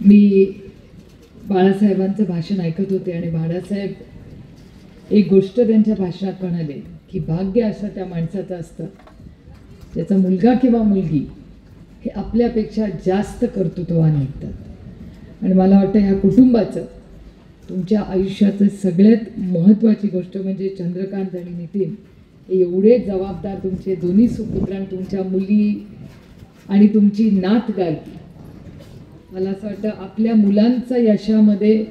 मी बाळासाहेबांचं भाषण ऐकत होते आणि बाळासाहेब एक गोष्ट त्यांच्या भाषणात म्हणाले की भाग्य असं त्या माणसाचं असतं ज्याचा मुलगा किंवा मुलगी हे आपल्यापेक्षा जास्त कर्तृत्ववान निघतात. आणि मला वाटतं ह्या कुटुंबाचं तुमच्या आयुष्याचं सगळ्यात महत्त्वाची गोष्ट म्हणजे चंद्रकांत आणि नितीन हे एवढे जबाबदार तुमचे दोन्ही सुपुत्र आणि तुमच्या मुली आणि तुमची नात गार्गी. मला असं वाटतं आपल्या मुलांचा यशामध्ये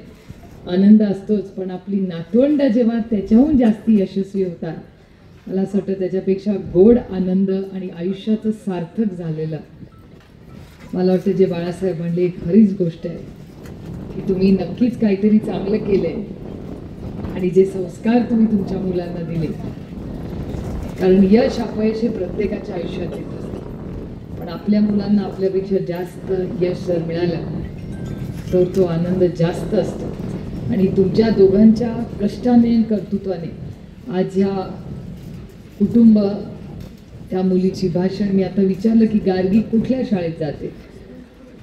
आनंद असतोच, पण आपली नातवंड जेव्हा त्याच्याहून जास्ती यशस्वी होतात मला असं वाटतं त्याच्यापेक्षा गोड आनंद आणि आयुष्याचं सार्थक झालेलं. मला वाटतं जे बाळासाहेब म्हणले खरीच गोष्ट आहे की तुम्ही नक्कीच काहीतरी चांगलं केलंय आणि जे संस्कार तुम्ही तुमच्या मुलांना दिले. कारण यश अपयश हे प्रत्येकाच्या आयुष्यात येत असतं, पण आपल्या मुलांना आपल्यापेक्षा जास्त यश जर मिळालं तर तो आनंद जास्त असतो. आणि तुमच्या दोघांच्या कष्टाने आणि कर्तृत्वाने आज ह्या कुटुंब त्या मुलीची भाषण मी आता विचारलं की गार्गी कुठल्या शाळेत जाते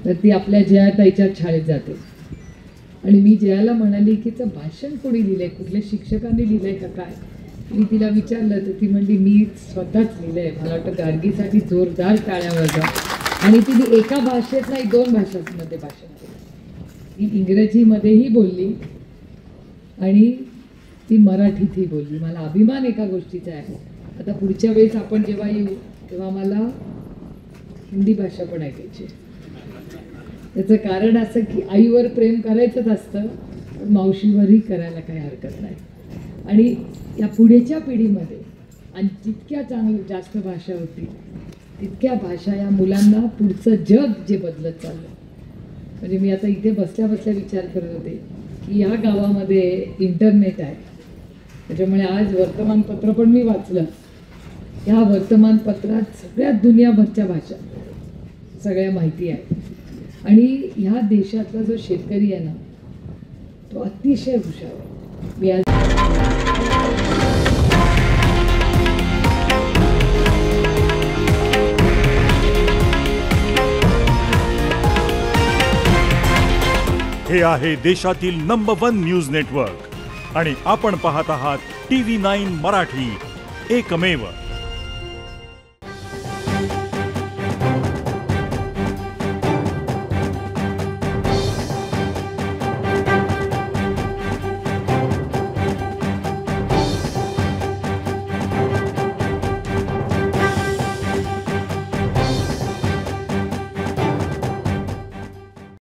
तर ती आपल्या जयाताईच्याच शाळेत जाते. आणि मी जयाला म्हणाली की तिचं भाषण कोणी लिहिलंय, कुठल्या शिक्षकांनी लिहिलंय का काय. मी तिला विचारलं तर ती म्हणली मी स्वतःच लिहिलंय. मला वाटतं गार्गीसाठी जोरदार टाळ्या वाजवा. आणि तिने एका भाषेत नाही 2 भाषांमध्ये भाषण केलं. ती इंग्रजीमध्येही बोलली आणि ती मराठीतही बोलली. मला अभिमान एका गोष्टीचा आहे. आता पुढच्या वेळेस आपण जेव्हा येऊ तेव्हा मला हिंदी भाषा पण ऐकायची. त्याचं कारण असं की आईवर प्रेम करायचंच असतं पण मावशीवरही करायला काही हरकत नाही. आणि या पुढेच्या पिढीमध्ये आणि जितक्या जास्त भाषा होती तितक्या भाषा या मुलांना पुढचं जग जे बदलत चाललं. म्हणजे मी आता इथे बसल्या बसल्या विचार करत होते की या गावामध्ये इंटरनेट आहे, त्याच्यामुळे आज वर्तमानपत्र पण मी वाचलं. ह्या वर्तमानपत्रात सगळ्यात दुनियाभरच्या भाषा सगळ्या माहिती आहे. आणि ह्या देशातला जो शेतकरी आहे ना तो अतिशय हुशार आहे. मी आज हे आहे देशातील नंबर 1 न्यूज नेटवर्क आणि आपण पाहत आहात TV9 मराठी, एकमेव.